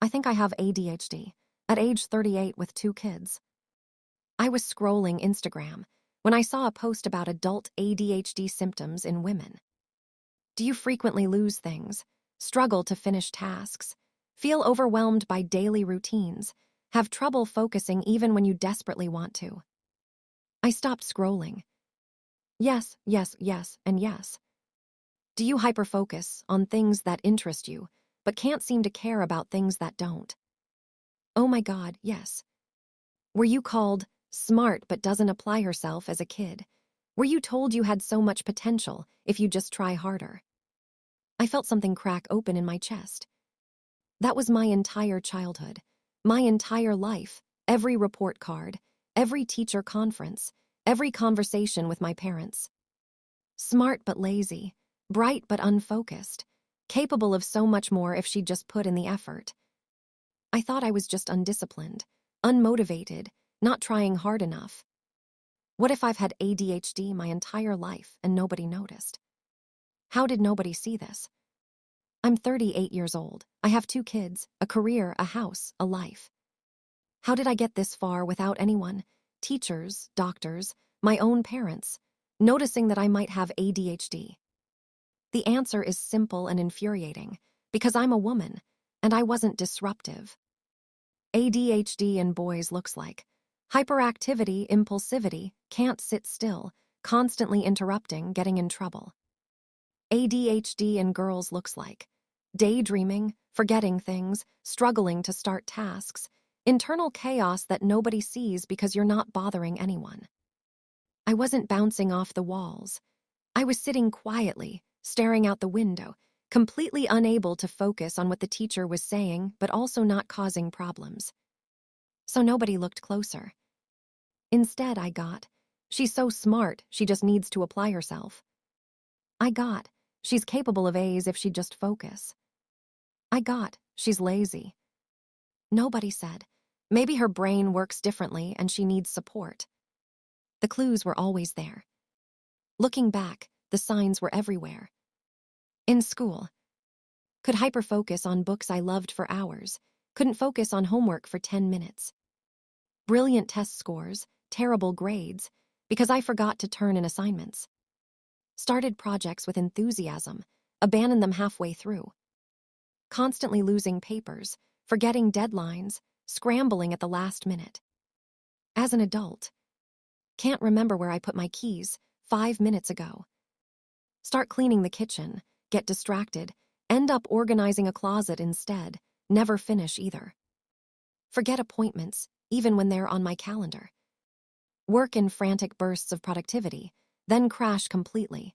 I think I have ADHD, at age 38 with 2 kids. I was scrolling Instagram when I saw a post about adult ADHD symptoms in women. Do you frequently lose things, struggle to finish tasks, feel overwhelmed by daily routines, have trouble focusing even when you desperately want to? I stopped scrolling. Yes, yes, yes, and yes. Do you hyperfocus on things that interest you, but can't seem to care about things that don't? Oh my God, yes. Were you called smart but doesn't apply herself as a kid? Were you told you had so much potential if you just try harder? I felt something crack open in my chest. That was my entire childhood, my entire life, every report card, every teacher conference, every conversation with my parents. Smart but lazy, bright but unfocused, capable of so much more if she'd just put in the effort. I thought I was just undisciplined, unmotivated, not trying hard enough. What if I've had ADHD my entire life and nobody noticed? How did nobody see this? I'm 38 years old. I have 2 kids, a career, a house, a life. How did I get this far without anyone, teachers, doctors, my own parents, noticing that I might have ADHD? The answer is simple and infuriating, because I'm a woman, and I wasn't disruptive. ADHD in boys looks like hyperactivity, impulsivity, can't sit still, constantly interrupting, getting in trouble. ADHD in girls looks like daydreaming, forgetting things, struggling to start tasks, internal chaos that nobody sees because you're not bothering anyone. I wasn't bouncing off the walls. I was sitting quietly, staring out the window, completely unable to focus on what the teacher was saying, but also not causing problems. So nobody looked closer. Instead, I got, she's so smart, she just needs to apply herself. I got, she's capable of A's if she'd just focus. I got, she's lazy. Nobody said, maybe her brain works differently and she needs support. The clues were always there. Looking back, the signs were everywhere. In school, could hyperfocus on books I loved for hours, couldn't focus on homework for 10 minutes. Brilliant test scores, terrible grades, because I forgot to turn in assignments. Started projects with enthusiasm, abandoned them halfway through. Constantly losing papers, forgetting deadlines, scrambling at the last minute. As an adult, can't remember where I put my keys 5 minutes ago. Start cleaning the kitchen, get distracted, end up organizing a closet instead, never finish either. Forget appointments, even when they're on my calendar. Work in frantic bursts of productivity, then crash completely.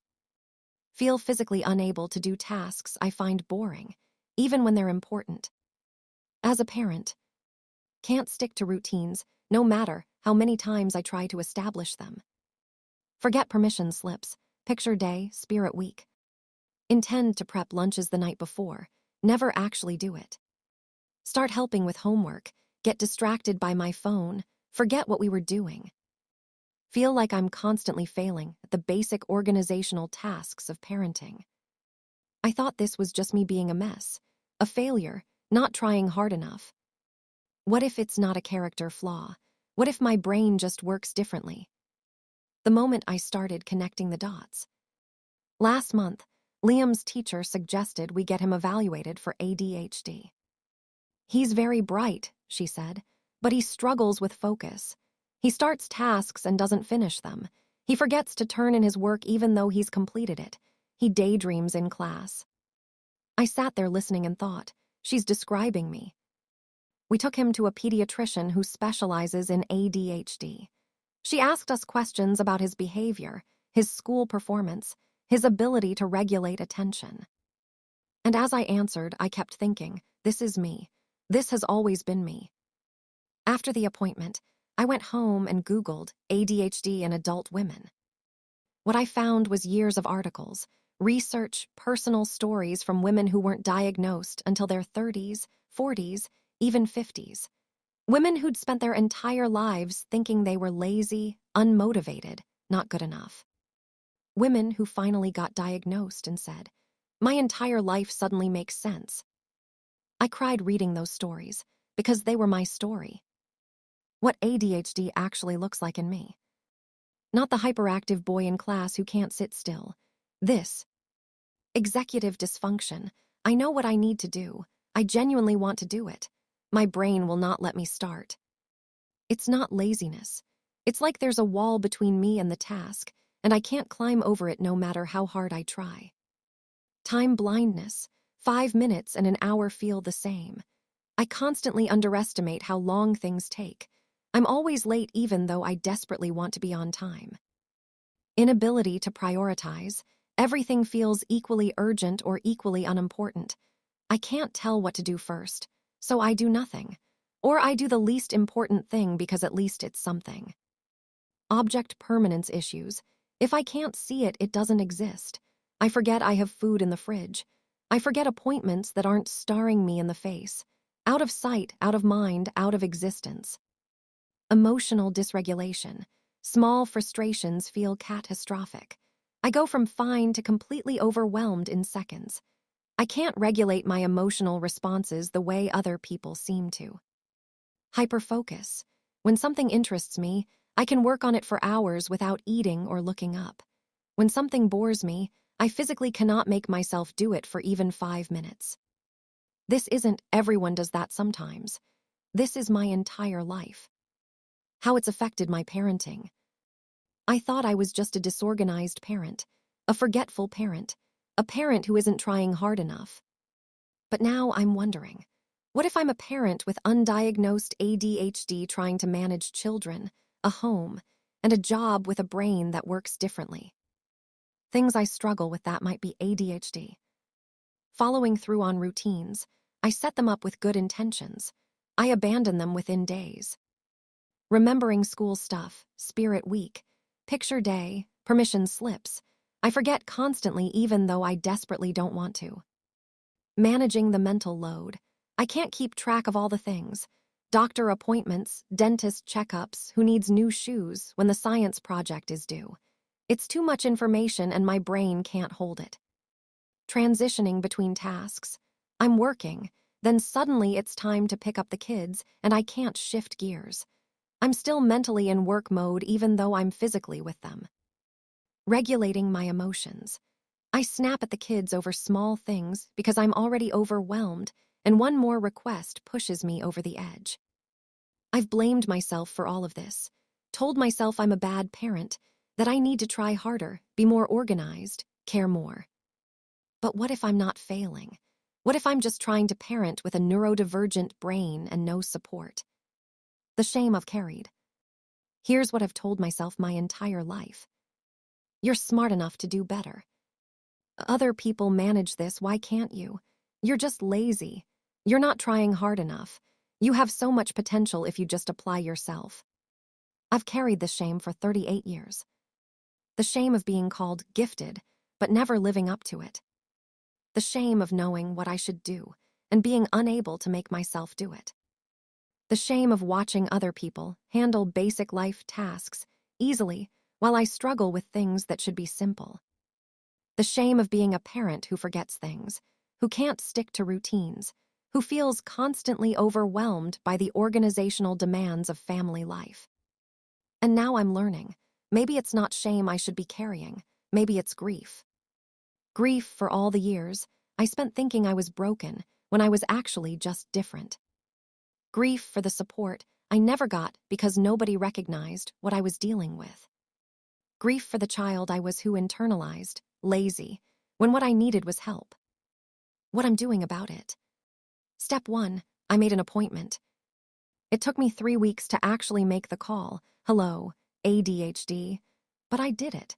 Feel physically unable to do tasks I find boring, even when they're important. As a parent, can't stick to routines, no matter how many times I try to establish them. Forget permission slips, picture day, spirit week. Intend to prep lunches the night before, never actually do it. Start helping with homework, get distracted by my phone, forget what we were doing. Feel like I'm constantly failing at the basic organizational tasks of parenting. I thought this was just me being a mess, a failure, not trying hard enough. What if it's not a character flaw? What if my brain just works differently? The moment I started connecting the dots. Last month, Liam's teacher suggested we get him evaluated for ADHD. He's very bright, she said, but he struggles with focus. He starts tasks and doesn't finish them. He forgets to turn in his work even though he's completed it. He daydreams in class. I sat there listening and thought, she's describing me. We took him to a pediatrician who specializes in ADHD. She asked us questions about his behavior, his school performance, his ability to regulate attention. And as I answered, I kept thinking, this is me. This has always been me. After the appointment, I went home and Googled ADHD in adult women. What I found was years of articles, research, personal stories from women who weren't diagnosed until their 30s, 40s, even 50s. Women who'd spent their entire lives thinking they were lazy, unmotivated, not good enough. Women who finally got diagnosed and said, my entire life suddenly makes sense. I cried reading those stories because they were my story. What ADHD actually looks like in me. Not the hyperactive boy in class who can't sit still. This. Executive dysfunction. I know what I need to do. I genuinely want to do it. My brain will not let me start. It's not laziness. It's like there's a wall between me and the task, and I can't climb over it no matter how hard I try. Time blindness. 5 minutes and an hour feel the same. I constantly underestimate how long things take. I'm always late even though I desperately want to be on time. Inability to prioritize. Everything feels equally urgent or equally unimportant. I can't tell what to do first, so I do nothing. Or I do the least important thing because at least it's something. Object permanence issues. If I can't see it, it doesn't exist. I forget I have food in the fridge. I forget appointments that aren't staring me in the face. Out of sight, out of mind, out of existence. Emotional dysregulation. Small frustrations feel catastrophic. I go from fine to completely overwhelmed in seconds. I can't regulate my emotional responses the way other people seem to. Hyperfocus. When something interests me, I can work on it for hours without eating or looking up. When something bores me, I physically cannot make myself do it for even 5 minutes. This isn't everyone does that sometimes. This is my entire life. How it's affected my parenting. I thought I was just a disorganized parent, a forgetful parent, a parent who isn't trying hard enough. But now I'm wondering, what if I'm a parent with undiagnosed ADHD trying to manage children, a home, and a job with a brain that works differently? Things I struggle with that might be ADHD. Following through on routines, I set them up with good intentions. I abandon them within days. Remembering school stuff, spirit week, picture day, permission slips. I forget constantly even though I desperately don't want to. Managing the mental load. I can't keep track of all the things. Doctor appointments, dentist checkups, who needs new shoes when the science project is due. It's too much information and my brain can't hold it. Transitioning between tasks. I'm working, then suddenly it's time to pick up the kids and I can't shift gears. I'm still mentally in work mode even though I'm physically with them. Regulating my emotions. I snap at the kids over small things because I'm already overwhelmed, and one more request pushes me over the edge. I've blamed myself for all of this, told myself I'm a bad parent, that I need to try harder, be more organized, care more. But what if I'm not failing? What if I'm just trying to parent with a neurodivergent brain and no support? The shame I've carried. Here's what I've told myself my entire life. You're smart enough to do better. Other people manage this, why can't you? You're just lazy. You're not trying hard enough. You have so much potential if you just apply yourself. I've carried this shame for 38 years. The shame of being called gifted, but never living up to it. The shame of knowing what I should do and being unable to make myself do it. The shame of watching other people handle basic life tasks easily while I struggle with things that should be simple. The shame of being a parent who forgets things, who can't stick to routines, who feels constantly overwhelmed by the organizational demands of family life. And now I'm learning. Maybe it's not shame I should be carrying. Maybe it's grief. Grief for all the years I spent thinking I was broken when I was actually just different. Grief for the support I never got because nobody recognized what I was dealing with. Grief for the child I was who internalized, lazy, when what I needed was help. What I'm doing about it. Step 1, I made an appointment. It took me 3 weeks to actually make the call. Hello, ADHD. But I did it.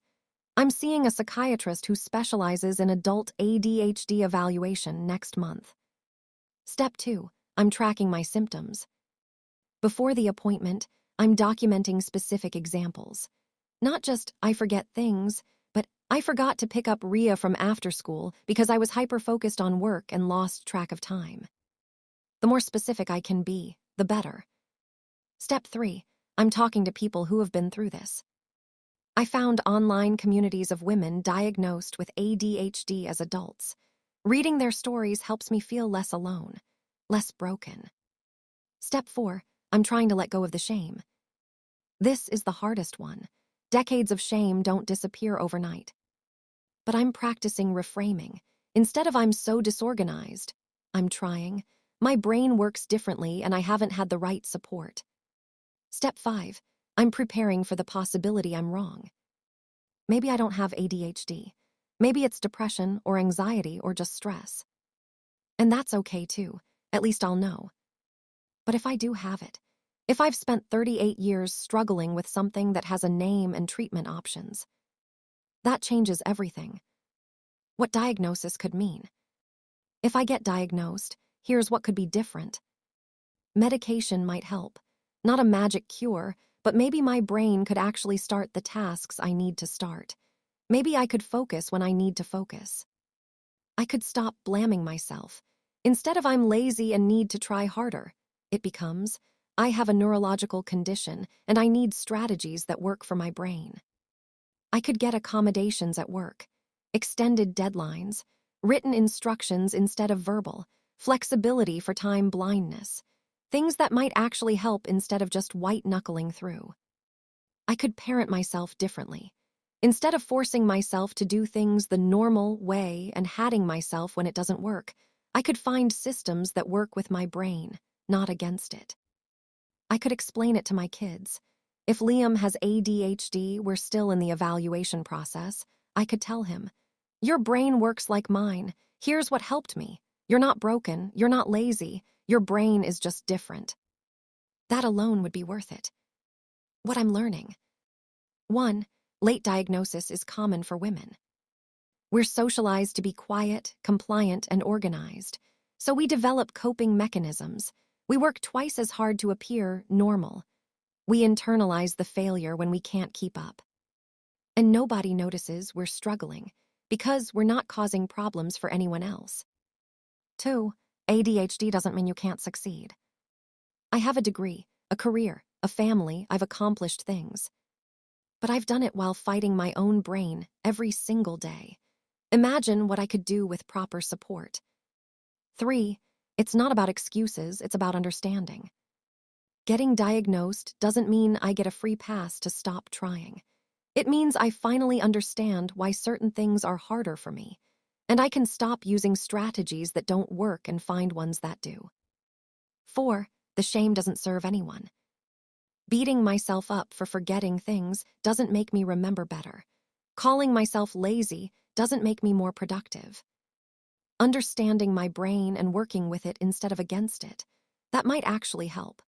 I'm seeing a psychiatrist who specializes in adult ADHD evaluation next month. Step 2, I'm tracking my symptoms. Before the appointment, I'm documenting specific examples. Not just, I forget things, but I forgot to pick up Ria from after school because I was hyper-focused on work and lost track of time. The more specific I can be, the better. Step 3, I'm talking to people who have been through this. I found online communities of women diagnosed with ADHD as adults. Reading their stories helps me feel less alone. less broken. Step 4, I'm trying to let go of the shame. This is the hardest one. Decades of shame don't disappear overnight. But I'm practicing reframing. Instead of "I'm so disorganized," I'm trying, "My brain works differently and I haven't had the right support." Step 5, I'm preparing for the possibility I'm wrong. Maybe I don't have ADHD. Maybe it's depression or anxiety or just stress. And that's okay too. At least I'll know. But if I do have it, if I've spent 38 years struggling with something that has a name and treatment options, that changes everything. What diagnosis could mean. If I get diagnosed, here's what could be different. Medication might help. Not a magic cure, but maybe my brain could actually start the tasks I need to start. Maybe I could focus when I need to focus. I could stop blaming myself. Instead of "I'm lazy and need to try harder," it becomes, "I have a neurological condition and I need strategies that work for my brain." I could get accommodations at work, extended deadlines, written instructions instead of verbal, flexibility for time blindness, things that might actually help instead of just white-knuckling through. I could parent myself differently. Instead of forcing myself to do things the normal way and hating myself when it doesn't work, I could find systems that work with my brain, not against it. I could explain it to my kids. If Liam has ADHD, we're still in the evaluation process. I could tell him, "Your brain works like mine. Here's what helped me. You're not broken. You're not lazy. Your brain is just different." That alone would be worth it. What I'm learning. 1. Late diagnosis is common for women. We're socialized to be quiet, compliant, and organized. So we develop coping mechanisms. We work twice as hard to appear normal. We internalize the failure when we can't keep up. And nobody notices we're struggling because we're not causing problems for anyone else. 2. ADHD doesn't mean you can't succeed. I have a degree, a career, a family, I've accomplished things. But I've done it while fighting my own brain every single day. Imagine what I could do with proper support. 3. It's not about excuses, it's about understanding. Getting diagnosed doesn't mean I get a free pass to stop trying. It means I finally understand why certain things are harder for me, and I can stop using strategies that don't work and find ones that do. 4. The shame doesn't serve anyone. Beating myself up for forgetting things doesn't make me remember better. Calling myself lazy doesn't make me more productive. Understanding my brain and working with it instead of against it, that might actually help.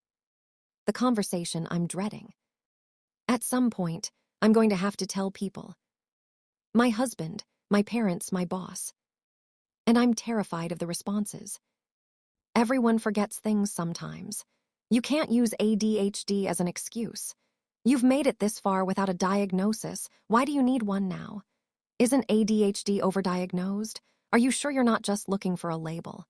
The conversation I'm dreading. At some point, I'm going to have to tell people. My husband, my parents, my boss. And I'm terrified of the responses. Everyone forgets things sometimes. You can't use ADHD as an excuse. You've made it this far without a diagnosis. Why do you need one now? Isn't ADHD overdiagnosed? Are you sure you're not just looking for a label?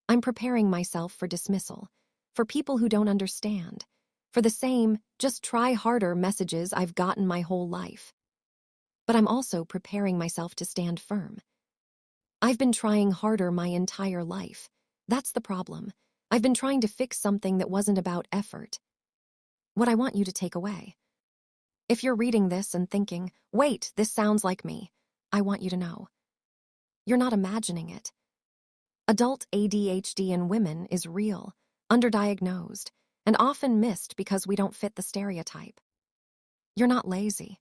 I'm preparing myself for dismissal, for people who don't understand, for the same "just try harder" messages I've gotten my whole life. But I'm also preparing myself to stand firm. I've been trying harder my entire life. That's the problem. I've been trying to fix something that wasn't about effort. What I want you to take away. If you're reading this and thinking, "Wait, this sounds like me," I want you to know. You're not imagining it. Adult ADHD in women is real, underdiagnosed, and often missed because we don't fit the stereotype. You're not lazy.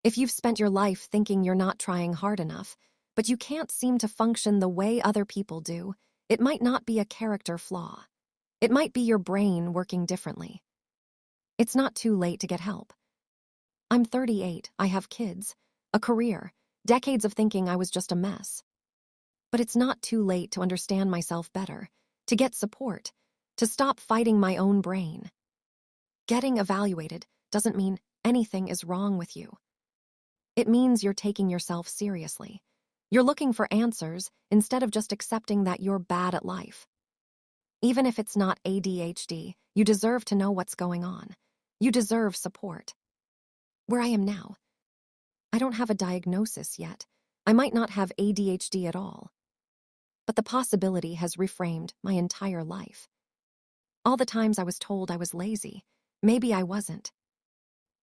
If you've spent your life thinking you're not trying hard enough, but you can't seem to function the way other people do, it might not be a character flaw. It might be your brain working differently. It's not too late to get help. I'm 38, I have kids, a career, decades of thinking I was just a mess. But it's not too late to understand myself better, to get support, to stop fighting my own brain. Getting evaluated doesn't mean anything is wrong with you. It means you're taking yourself seriously. You're looking for answers instead of just accepting that you're bad at life. Even if it's not ADHD, you deserve to know what's going on. You deserve support. Where I am now, I don't have a diagnosis yet. I might not have ADHD at all. but the possibility has reframed my entire life. All the times I was told I was lazy, maybe I wasn't.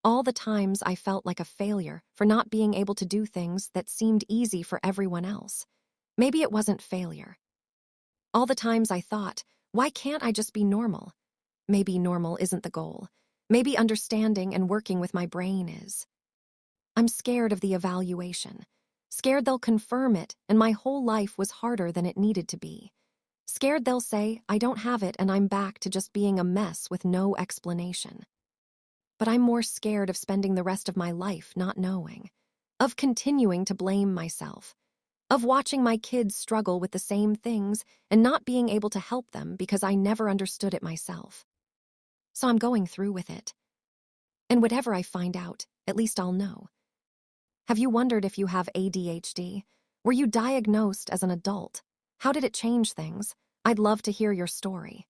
All the times I felt like a failure for not being able to do things that seemed easy for everyone else. Maybe it wasn't failure. All the times I thought, why can't I just be normal? Maybe normal isn't the goal. Maybe understanding and working with my brain is. I'm scared of the evaluation. Scared they'll confirm it and my whole life was harder than it needed to be. Scared they'll say I don't have it and I'm back to just being a mess with no explanation. But I'm more scared of spending the rest of my life not knowing, of continuing to blame myself, of watching my kids struggle with the same things and not being able to help them because I never understood it myself. So I'm going through with it. And whatever I find out, at least I'll know. Have you wondered if you have ADHD? Were you diagnosed as an adult? How did it change things? I'd love to hear your story.